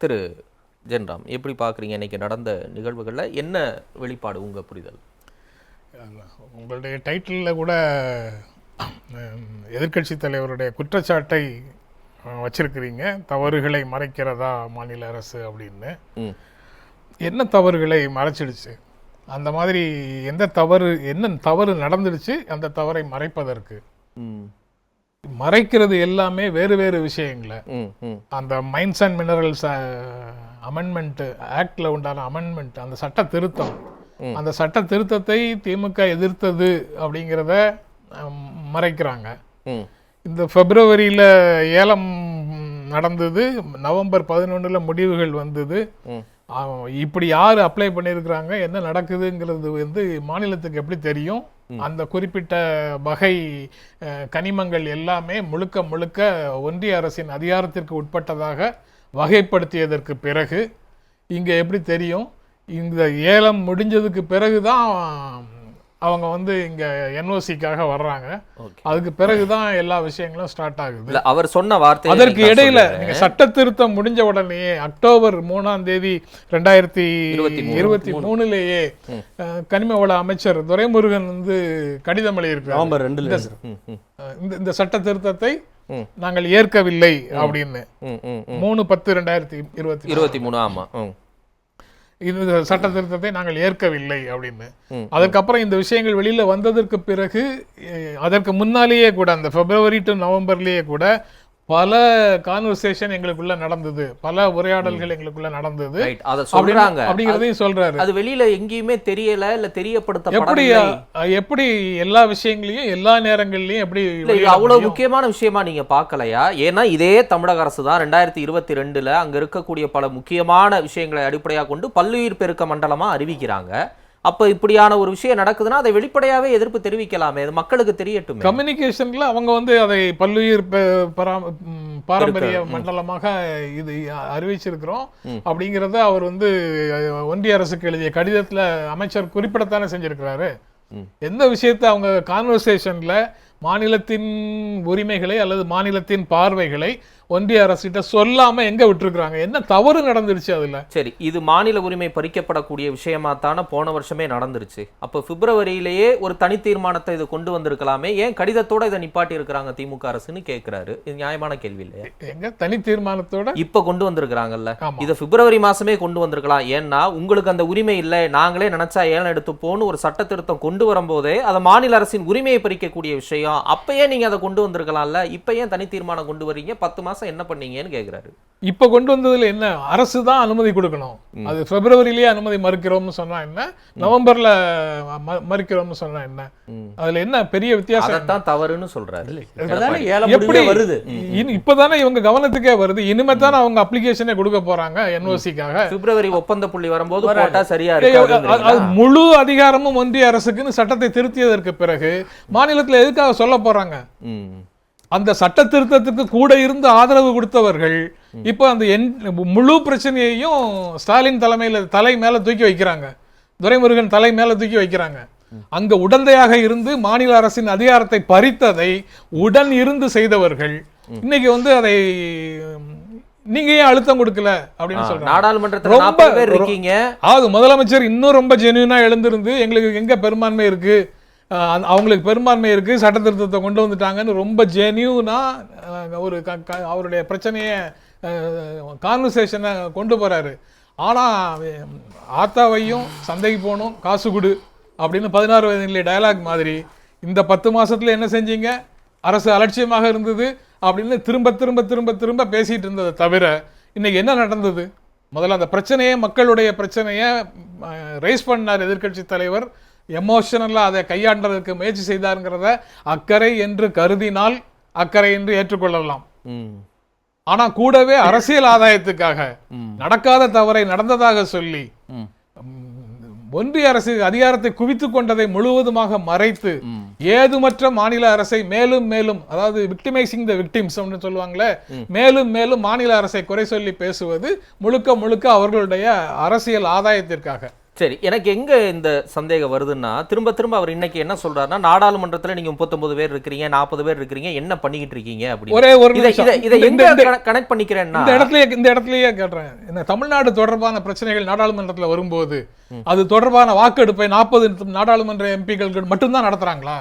திரு ஜென்ராம், எப்படி பார்க்குறீங்க இன்னைக்கு நடந்த நிகழ்வுகளில் என்ன வெளிப்பாடு உங்கள் புரிதல்? உங்களுடைய டைட்டிலில் கூட எதிர்க்கட்சி தலைவருடைய குற்றச்சாட்டை வச்சிருக்கிறீங்க, தவறுகளை மறைக்கிறதா மாநில அரசு அப்படின்னு. என்ன தவறுகளை மறைச்சிடுச்சு? அந்த மாதிரி என்ன தவறு நடந்துடுச்சு அந்த தவறை மறைப்பதற்கு? மறைக்கிறது எல்லாமே வேறு வேறு விஷயங்களை. அந்த மைன்ஸ் அண்ட் மினரல்ஸ் அமெண்ட்மெண்ட் ஆக்ட்ல உண்டான அமெண்ட்மெண்ட், அந்த சட்ட திருத்தம், அந்த சட்ட திருத்தத்தை திமுக எதிர்த்தது அப்படிங்கிறத மறைக்கிறாங்க. இந்த பிப்ரவரியில ஏலம் நடந்தது, நவம்பர் 11 முடிவுகள் வந்தது. இப்படி யாரு அப்ளை பண்ணியிருக்கிறாங்க, என்ன நடக்குதுங்கிறது வந்து மாநிலத்துக்கு எப்படி தெரியும்? அந்த குறிப்பிட்ட வகை கனிமங்கள் எல்லாமே முழுக்க முழுக்க ஒன்றிய அரசின் அதிகாரத்திற்கு உட்பட்டதாக வகைப்படுத்தியதற்கு பிறகு இங்கே எப்படி தெரியும்? இந்த ஏலம் முடிஞ்சதுக்கு பிறகுதான் அவங்க வந்து இங்க என்ஓசிக்காக வர்றாங்க. அதுக்கு பிறகுதான் எல்லா விஷயங்களும் ஸ்டார்ட் ஆகுது. அவர் சொன்ன வார்த்தை, அதற்கு இடையில நீங்க சட்ட திருத்தம் முடிஞ்ச உடனே அக்டோபர் 3 2023 கனிம வள அமைச்சர் துரைமுருகன் வந்து கடிதம் எழுதியிருக்கிறார், இந்த சட்ட திருத்தத்தை நாங்கள் ஏற்கவில்லை அப்படின்னு. 3/10/2023. ஆமா, இந்த சட்ட திருத்தத்தை நாங்கள் ஏற்கவில்லை அப்படின்னு. அதுக்கப்புறம் இந்த விஷயங்கள் வெளியில வந்ததற்கு பிறகு, அதற்கு முன்னாலேயே கூட அந்த பிப்ரவரி டு நவம்பர்லயே கூட பல கான்வர்சேஷன் எங்களுக்குள்ள நடந்தது, பல உரையாடல்கள் எங்களுக்குள்ள நடந்தது அப்படிங்கிறதையும் சொல்றாரு. அது வெளியில எங்கேயுமே தெரியல, இல்ல தெரியப்படுத்த எப்படி எல்லா விஷயங்களையும் எல்லா நேரங்கள்லயும் எப்படி அவ்வளவு முக்கியமான விஷயமா நீங்க பாக்கலையா? ஏன்னா இதே தமிழக அரசு தான் 2022 அங்க இருக்கக்கூடிய பல முக்கியமான விஷயங்களை அடிப்படையாக கொண்டு பல்லுயிர் பெருக்க மண்டலமா அறிவிக்கிறாங்க. அப்ப இப்படியான ஒரு விஷயம் நடக்குதுன்னா அதை வெளிப்படையாவே எதிர்ப்பு தெரிவிக்கலாமே, அது மக்களுக்கு தெரியட்டும். கம்யூனிகேஷன்ல அவங்க வந்து அதை பல்லுயிர் பாரம்பரிய மண்டலமாக இது அறிவிச்சிருக்கிறோம் அப்படிங்கறத அவர் வந்து ஒன்றிய அரசுக்கு எழுதிய கடிதத்துல அமைச்சர் குறிப்பிடத்தானே செஞ்சிருக்கிறாரு. எந்த விஷயத்தை அவங்க கான்வர்சேஷன்ல மாநிலத்தின் உரிமைகளை அல்லது மாநிலத்தின் பார்வைகளை ஒன்றிய அரசிட்ட சொல்லாம எங்க விட்டுருக்காங்க? என்ன தவறு நடந்துருச்சு அதுல? சரி, இது மாநில உரிமை பறிக்கப்படக்கூடிய விஷயமா தானே போன வருஷமே நடந்துருச்சு. அப்ப பிப்ரவரியிலேயே ஒரு தனி தீர்மானத்தை இது கொண்டு வந்திருக்கலாமே, ஏன் கடிதத்தோட இதை நிப்பாட்டி இருக்கிறாங்க திமுக அரசுன்னு கேட்கிறாரு. இது நியாயமான கேள்வி இல்லையா? எங்க தனி தீர்மானத்தோட இப்ப கொண்டு வந்திருக்கிறாங்கல்ல, இதை பிப்ரவரி மாசமே கொண்டு வந்திருக்கலாம். ஏன்னா உங்களுக்கு அந்த உரிமை இல்லை, நாங்களே நினைச்சா ஏலம் எடுத்து போன்னு ஒரு சட்ட திருத்தம் கொண்டு வரும்போதே அதை மாநில அரசின் உரிமையை பறிக்கக்கூடிய விஷயம், அப்பயே நீங்க அதை கொண்டு வந்திருக்கலாம்ல. இப்ப ஏன் தனி தீர்மானம் கொண்டு வரீங்க? 10 மாசம் என்ன பண்ணீங்கன்னு கேக்குறாரு. இப்ப கொண்டு வந்ததுல என்ன, அரசு தான் அனுமதி கொடுக்கணும். அது பிப்ரவரியிலேயே அனுமதி மறுக்கிறோம்னு சொன்னா என்ன, நவம்பர்ல மறுக்கிறோம்னு சொன்னா என்ன, அதுல என்ன பெரிய வித்தியாசம்? அதான் தவறுன்னு சொல்றாரு. எப்படி வருது? இப்பதானே இவங்க கவனத்துக்கே வருது. இனிமே தானே அவங்க அப்ளிகேஷனே கொடுக்க போறாங்க என்ஓசிக்காக. பிப்ரவரி ஒப்பந்த புள்ளி வரும்போது போட்டா சரியா இருக்கு. முழு அதிகாரமும் ஒன்றிய அரசுக்குன்னு சட்டத்தை திருத்தியதற்கு பிறகு மாநிலத்தில் எதுக்காக சொல்ல போறாங்க? அந்த சட்ட திருத்தத்துக்கு கூட இருந்து ஆதரவு கொடுத்தவர்கள் இப்ப அந்த முழு பிரச்சனையையும் ஸ்டாலின் தலை மேல தூக்கி வைக்கிறாங்க, துரைமுருகன் தலை மேல தூக்கி வைக்கிறாங்க. அங்க உடந்தையாக இருந்து மாநில அரசின் அதிகாரத்தை பறித்ததை உடன் இருந்து செய்தவர்கள் இன்னைக்கு வந்து அதை நீங்க ஏன் அழுத்தம் கொடுக்கல அப்படின்னு சொல்றாங்க. நாடாளுமன்றத்தில் முதலமைச்சர் இன்னும் ரொம்ப ஜென்யூனா எழுந்திருந்து எங்களுக்கு எங்க பெரும்பான்மை இருக்கு, அவங்களுக்கு பெரும்பான்மை இருக்கு, சட்ட திருத்தத்தை கொண்டு வந்துட்டாங்கன்னு ரொம்ப ஜென்யூனா ஒரு அவருடைய பிரச்சனையை கான்வர்சேஷனை கொண்டு போறாரு. ஆனா ஆத்தாவையும் சந்தைக்கு போகணும் காசு கொடு அப்படின்னு 16 வயதிலே டயலாக் மாதிரி இந்த 10 மாசத்துல என்ன செஞ்சீங்க, அரசு அலட்சியமாக இருந்தது அப்படின்னு திரும்ப திரும்ப திரும்ப திரும்ப பேசிட்டு இருந்ததை தவிர இன்னைக்கு என்ன நடந்தது? முதல்ல அந்த பிரச்சனையை, மக்களுடைய பிரச்சனையை ரைஸ் பண்ணார் எதிர்க்கட்சி தலைவர், எமோஷனலா அதை கையாண்டதற்கு முயற்சி செய்தாருங்கிறத அக்கறை என்று கருதினால் அக்கறை என்று ஏற்றுக்கொள்ளலாம். ஆனா கூடவே அரசியல் ஆதாயத்துக்காக நடக்காத தவறை நடந்ததாக சொல்லி ஒன்றிய அரசு அதிகாரத்தை குவித்துக் கொண்டதை முழுவதுமாக மறைத்து ஏதுமற்ற மாநில அரசை மேலும் மேலும், அதாவது விக்டிமைசிங் த விக்டிம்ஸ் சொல்லுவாங்களே, மேலும் மேலும் மாநில அரசை குறை சொல்லி பேசுவது முழுக்க முழுக்க அவர்களுடைய அரசியல் ஆதாயத்திற்காக. சரி, எனக்கு எங்க இந்த சந்தேகம் வருதுன்னா, திரும்ப திரும்ப அவர் இன்னைக்கு என்ன சொல்றாருன்னா, நாடாளுமன்றத்துல நீங்க 39 பேர் இருக்கிறீங்க, 40 பேர் இருக்கிறீங்க, என்ன பண்ணிக்கிட்டு இருக்கீங்க அப்படின்னு. ஒரே ஒரு இதை எங்க கனெக்ட் பண்ணிக்கிறேன்னா, இந்த இடத்துலயே கேட்றேன், இந்த தமிழ்நாடு தொடர்பான பிரச்சனைகள் நாடாளுமன்றத்துல வரும்போது அது தொடர்பான வாக்கெடுப்பை 40 நாடாளுமன்ற எம்பிக்கள் மட்டும்தான் நடத்துறாங்களா?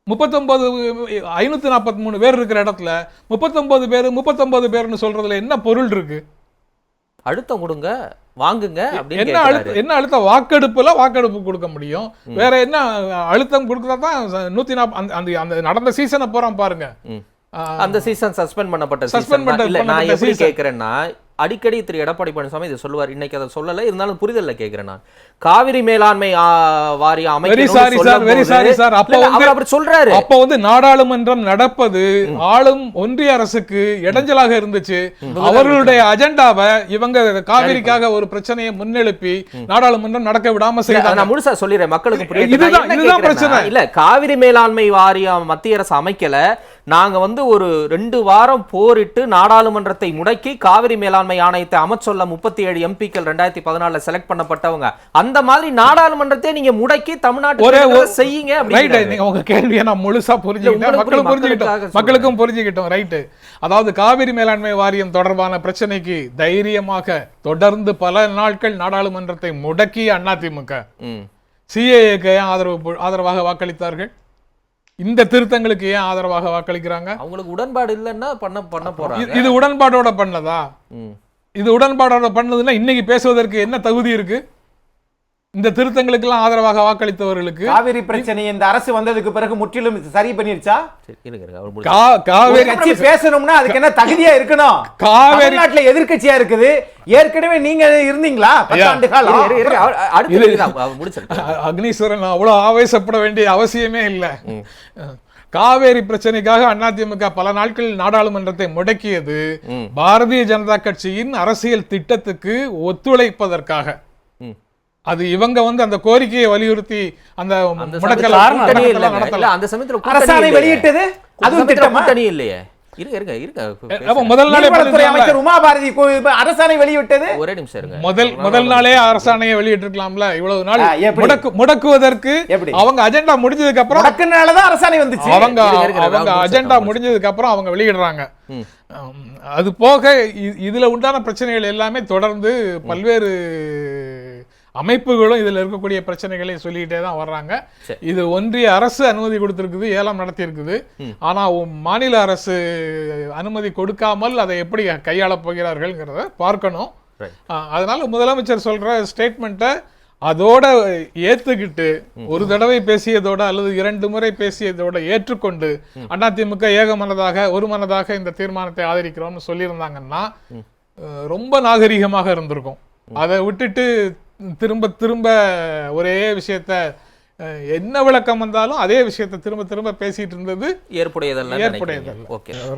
543 பேர் இருக்கிற இடத்துல 39 பேர்னு சொல்றதுல என்ன பொருள் இருக்கு? அழுத்தம் கொடுங்க, வாங்குங்க அப்படின்னு என்ன அழுத்தம்? வாக்கெடுப்பு கொடுக்க முடியும். வேற என்ன அழுத்தம் கொடுக்கறதான் 140 அந்த நடந்த சீசனை போறோம் பாருங்க. அந்த சீசன் சஸ்பெண்ட் பண்ணப்பட்ட இல்ல. நான் எப்படி கேட்கிறேன்னா, அடிக்கடி திரு எடப்பாடி பழனிசாமி இதை சொல்லுவார். இன்னைக்கு அதை சொல்லல, இருந்தாலும் புரிதல்ல கேட்கிறேன் நான். காவிரி மேலாண்மை வாரியம் சொல்றாரு. அப்ப வந்து நாடாளுமன்றம் நடப்பது ஆளும் ஒன்றிய அரசுக்கு இடைஞ்சலாக இருந்துச்சு. அவர்களுடைய அஜெண்டாவை இவங்க காவிரிக்காக ஒரு பிரச்சனையை முன்னெழுப்பி நாடாளுமன்றம் நடக்க விடாம செய்தாங்க. நான் முழுசா சொல்லிடுறேன், மக்களுக்கு இதுதான் பிரச்சனை. இல்ல, காவிரி மேலாண்மை வாரியம் மத்திய அரசு அமைக்கல. நாங்க வந்து ஒரு 2 வாரம் போரிட்டு நாடாளுமன்றத்தை முடக்கி காவிரி மேலாண்மை ஆணையத்தை அமைச்சொல்ல 37 எம்பிக்கள் 2014 செலக்ட் பண்ணப்பட்டவங்க. அந்த மாதிரி நாடாளுமன்றத்தை நீங்க முடக்கி தமிழ்நாட்டுல செய்யுங்க அப்படின்னு. உங்க கேள்வியை நான் முழுசா புரிஞ்சுக்கிட்டேன், மக்களுக்கும் புரிஞ்சுக்கிட்டோம். ரைட்டு. அதாவது காவிரி மேலாண்மை வாரியம் தொடர்பான பிரச்சனைக்கு தைரியமாக தொடர்ந்து பல நாட்கள் நாடாளுமன்றத்தை முடக்கி அதிமுக சிஏஏக்கு ஆதரவாக வாக்களித்தார்கள். இந்த திருத்தங்களுக்கு ஏன் ஆதரவாக வாக்களிக்கிறாங்க? அவங்களுக்கு உடன்பாடு இல்லைன்னா பண்ண போறாங்க. இது உடன்பாடோட பண்ணதா? இது உடன்பாடோட பண்ணதுன்னா இன்னைக்கு பேசுவதற்கு என்ன தகுதி இருக்கு? இந்த திருத்தங்களுக்கு எல்லாம் ஆதரவாக வாக்களித்தவர்களுக்கு காவிரி பிரச்சனை இந்த அரசு வந்ததுக்கு பிறகு முற்றிலும் சரி பண்ணிருச்சா? காவிரி கட்சி பேசணும்னா அதுக்கு என்ன தகுதியா இருக்கணும்? காவிரி நாட்டுல எதிர்க்கட்சியா இருக்குது. ஏற்கனவே நீங்க இருந்தீங்களா 10 ஆண்டு காலம்? அக்னீஸ்வரன் அவ்வளவு ஆவேசப்பட வேண்டிய அவசியமே இல்லை. காவேரி பிரச்சனைக்காக அதிமுக பல நாட்கள் நாடாளுமன்றத்தை முடக்கியது பாரதிய ஜனதா கட்சியின் அரசியல் திட்டத்துக்கு ஒத்துழைப்பதற்காக. அது இவங்க வந்து அந்த கோரிக்கையை வலியுறுத்தி அந்த முடக்கல் அந்த சமயத்துல அரசாணை வெளியிட்டது அதுவும் திட்டமாட்டணி இல்லையே. முதல் நாளே அமைச்சர் உமா பாரதி அரசாணை வெளியிட்டது. ஒரே நிமிஷம் இருங்க. முதல் நாளே அரசாணையை வெளியிட்டிருக்கலாம்ல. இவ்வளவு நாள் முடக்குவதற்கு அவங்க அஜெண்டா முடிஞ்சதுக்கு அப்புறம் முடக்குனாலதான் அரசாணை வந்துச்சு. அவங்க அஜெண்டா முடிஞ்சதுக்கு அப்புறம் அவங்க வெளியிடுறாங்க. அது போக இதுல உண்டான பிரச்சனைகள் எல்லாமே தொடர்ந்து பல்வேறு அமைப்புகளும் இதுல இருக்கக்கூடிய பிரச்சனைகளை சொல்லிக்கிட்டே தான் வர்றாங்க. இது ஒன்றிய அரசு அனுமதி கொடுத்திருக்குது, ஏலம் நடத்தி இருக்குது. ஆனா மாநில அரசு அனுமதி கொடுக்காமல் அதை எப்படி கையாளப் போகிறார்கள்ங்கிறத பார்க்கணும். அதனால முதலமைச்சர் சொல்ற ஸ்டேட்மெண்ட்டை அதோட ஏத்துக்கிட்டு ஒரு தடவை பேசியதோட அல்லது 2 முறை பேசியதோட ஏற்றுக்கொண்டு அதிமுக ஒரு மனதாக இந்த தீர்மானத்தை ஆதரிக்கிறோம்னு சொல்லியிருந்தாங்கன்னா ரொம்ப நாகரிகமாக இருந்திருக்கும். அதை விட்டுட்டு திரும்ப ஒரே விஷயத்த என்ன விளக்கம் வந்தாலும் அதே விஷயத்தை திரும்ப பேசிட்டு இருந்தது ஏற்புடையதல்ல.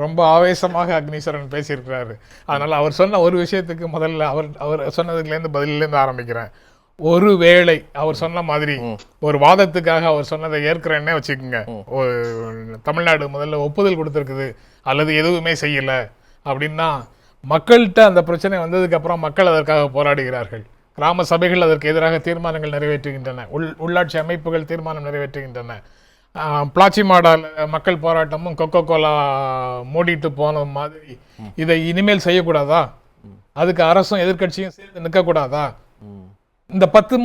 ரொம்ப ஆவேசமாக அக்னீஸ்வரன் பேசியிருக்கிறாரு. அதனால அவர் சொன்ன ஒரு விஷயத்துக்கு முதல்ல அவர் சொன்னதுலேருந்து பதிலிலேருந்து ஆரம்பிக்கிறேன். ஒருவேளை அவர் சொன்ன மாதிரி ஒரு வாதத்துக்காக அவர் சொன்னதை ஏற்கிறேன்னே வச்சுக்கோங்க, தமிழ்நாடு முதல்ல ஒப்புதல் கொடுத்துருக்குது அல்லது எதுவுமே செய்யல அப்படின்னா மக்கள்கிட்ட அந்த பிரச்சனை வந்ததுக்கு அப்புறம் மக்கள் அதற்காக போராடுகிறார்கள். கிராம சபைகள் அதற்கு எதிராக தீர்மானங்கள் நிறைவேற்றுகின்றன, உள்ளாட்சி அமைப்புகள் தீர்மானம் நிறைவேற்றுகின்றன. பிளாச்சி மாடால் மக்கள் போராட்டமும் கொக்கோ கோலா மூடிட்டு போன மாதிரி இதை இனிமேல் செய்யக்கூடாதா? அதுக்கு அரசும் எதிர்கட்சியும் சேர்ந்து நிற்கக்கூடாதா? இந்த 10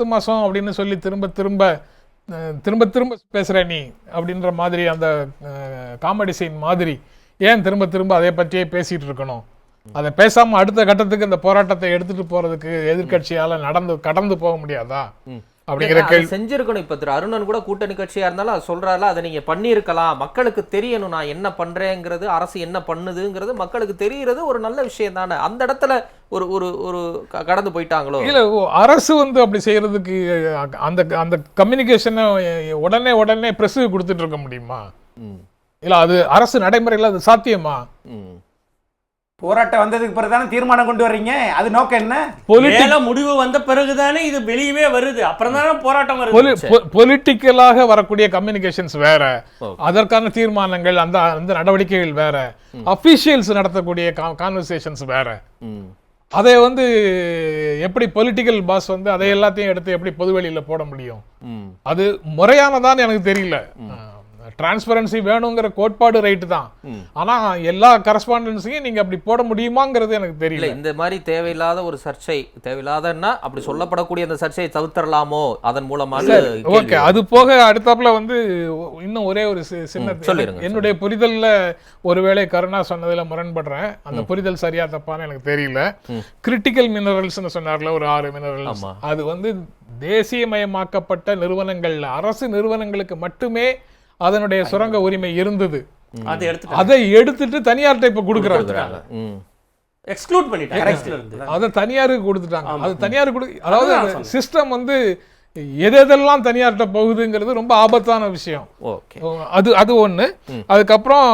மாசம் அப்படின்னு சொல்லி திரும்ப பேசுற நீ அப்படின்ற மாதிரி அந்த காமெடி சீன் மாதிரி ஏன் திரும்ப அதை பற்றியே பேசிட்டு இருக்கணும்? அதை பேசாம அடுத்த கட்டத்துக்கு இந்த போராட்டத்தை எடுத்துட்டு போறதுக்கு எதிர்கட்சியால கடந்து போக முடியாதா அப்படிங்கிற கேள்வி செஞ்சிருக்கணும். இப்ப திரு அருணன் கூட கூட்டணி கட்சியா இருந்தாலும் அது சொல்றாருல, அதை நீங்க பண்ணியிருக்கலாம். மக்களுக்கு தெரியணும் நான் என்ன பண்றேங்கிறது, அரசு என்ன பண்ணுதுங்கிறது மக்களுக்கு தெரிகிறது ஒரு நல்ல விஷயம் தானே. அந்த இடத்துல ஒரு கடந்து போயிட்டாங்களோ? இல்ல, அரசு வந்து அப்படி செய்யறதுக்கு அந்த கம்யூனிகேஷனை உடனே பிரஸ் கொடுத்துட்டு இருக்க முடியுமா? இல்ல, அது அரசு நடைமுறையில் அது சாத்தியமா? போராட்டம் வந்ததுக்கு பிறகுதானே தீர்மானம் கொண்டு வர்றீங்க. அது நோக்கம் என்ன? முடிவு வந்த பிறகுதானே இது வெளியவே வருது, அப்புறம் தானே போராட்டம் வருது. பொலிட்டிக்கலாக வரக்கூடிய கம்யூனிகேஷன்ஸ் வேற, அதற்கான தீர்மானங்கள் அந்த நடவடிக்கைகள் வேற, அபிஷியல்ஸ் நடத்தக்கூடிய கான்வர்சேஷன்ஸ் வேற. அதை வந்து எப்படி பொலிட்டிக்கல் பாஸ் வந்து அதை எல்லாத்தையும் எடுத்து எப்படி பொதுவெளியில போட முடியும்? அது முறையானதான்னு எனக்கு தெரியல. டிரான்ஸ்பரன்சி வேணுங்கிற கோட்பாடு ரைட்டு தான், ஆனா எல்லா கரஸ்பாண்டன்ஸையும் நீங்க அப்படி போட முடியுமாங்கிறது எனக்கு தெரியல. இந்த மாதிரி தேவையில்லாத ஒரு சர்ச்சை, தேவையில்லாதன்னா அப்படி சொல்லப்படக்கூடிய அந்த சர்ச்சையை தவிர்த்தரலாமோ அதன் மூலமா? ஓகே, அது போக அடுத்தாப்புல வந்து இன்னும் ஒரே ஒரு சின்ன என்னுடைய புரிதல்ல ஒருவேளை கருணா சொன்னதுல முரண்படுறேன். அந்த புரிதல் சரியா தப்பான்னு எனக்கு தெரியல. கிரிட்டிக்கல் மினரல்ஸ்னு சொன்னார்ல, ஒரு 6 மினரல்ஸ், அது வந்து தேசியமயமாக்கப்பட்ட நிறுவனங்கள்ல அரசு நிறுவனங்களுக்கு மட்டுமே அதனுடைய சுரங்க உரிமை இருந்தது. அதை எடுத்துட்டு தனியார்ட்ட இப்ப கொடுக்கறாங்க, எக்ஸ்க்ளூட் பண்ணிட்டாங்க, அதை தனியாருக்கு கொடுத்துட்டாங்க. அது தனியாருக்கு அதாவது சிஸ்டம் வந்து எதெல்லாம் தனியார்ட்ட போகுதுங்கிறது ரொம்ப ஆபத்தான விஷயம். அது ஒண்ணு. அதுக்கப்புறம்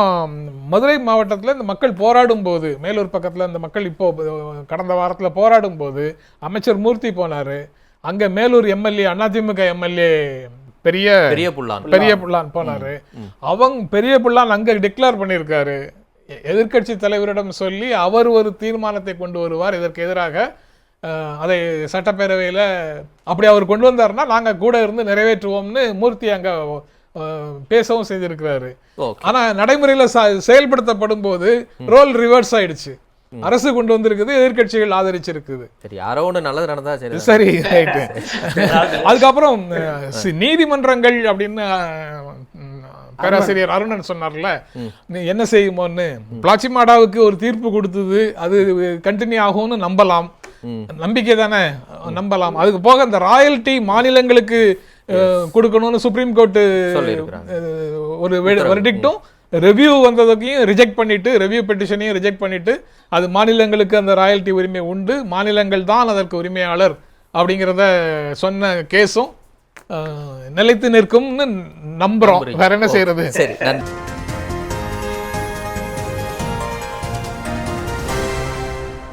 மதுரை மாவட்டத்துல இந்த மக்கள் போராடும் போது, மேலூர் பக்கத்துல இந்த மக்கள் இப்போ கடந்த வாரத்துல போராடும் போது அமைச்சர் மூர்த்தி போனாரு. அங்க மேலூர் எம்எல்ஏ, அதிமுக எம்எல்ஏ பெரிய புள்ளான் போனாரு. பெரிய புள்ளான் அங்க டிக்ளேர் பண்ணியிருக்காரு, எதிர்க்கட்சி தலைவரிடம் சொல்லி அவர் ஒரு தீர்மானத்தை கொண்டு வருவார் இதற்கு எதிராக, அதை சட்டப்பேரவையில அப்படி அவர் கொண்டு வந்தாருன்னா நாங்க கூட இருந்து நிறைவேற்றுவோம்னு மூர்த்தி அங்க பேசவும் செய்திருக்கிறாரு. ஆனா நடைமுறையில செயல்படுத்தப்படும் போது ரோல் ரிவர்ஸ் ஆயிடுச்சு. அரசு கொண்டு வந்திருக்குது, எதிர்கட்சிகள் ஆதரிச்சிருக்குது. சரி, யாரோ ஒன்று நல்லது நடந்தா சரி. சரி, ரைட்டு. அதுக்கப்புறம் நீதிமன்றங்கள் அப்படின்னு பேராசிரியர் அருணன் சொன்னார்ல, என்ன செய்யுமோன்னு, பிளாச்சிமாடாவுக்கு ஒரு தீர்ப்பு கொடுத்தது, அது கண்டினியூ ஆகும்னு நம்பலாம், நம்பிக்கை தானே, நம்பலாம். அதுக்கு போக அந்த ராயல்டி மாநிலங்களுக்கு கொடுக்கணும்னு சுப்ரீம் கோர்ட்டு ஒரு வெர்டிக்டும் ரெவியூ வந்ததையும் ரிஜெக்ட் பண்ணிட்டு, ரெவியூ பெட்டிஷனையும் ரிஜெக்ட் பண்ணிட்டு, அது மாநிலங்களுக்கு அந்த ராயல்டி உரிமை உண்டு, மாநிலங்கள் தான் அதற்கு உரிமையாளர் அப்படிங்கிறத சொன்ன கேஸும் நிலைத்து நிற்கும்னு நம்புறோம். வேற என்ன செய்யறது? சரி, நன்றி.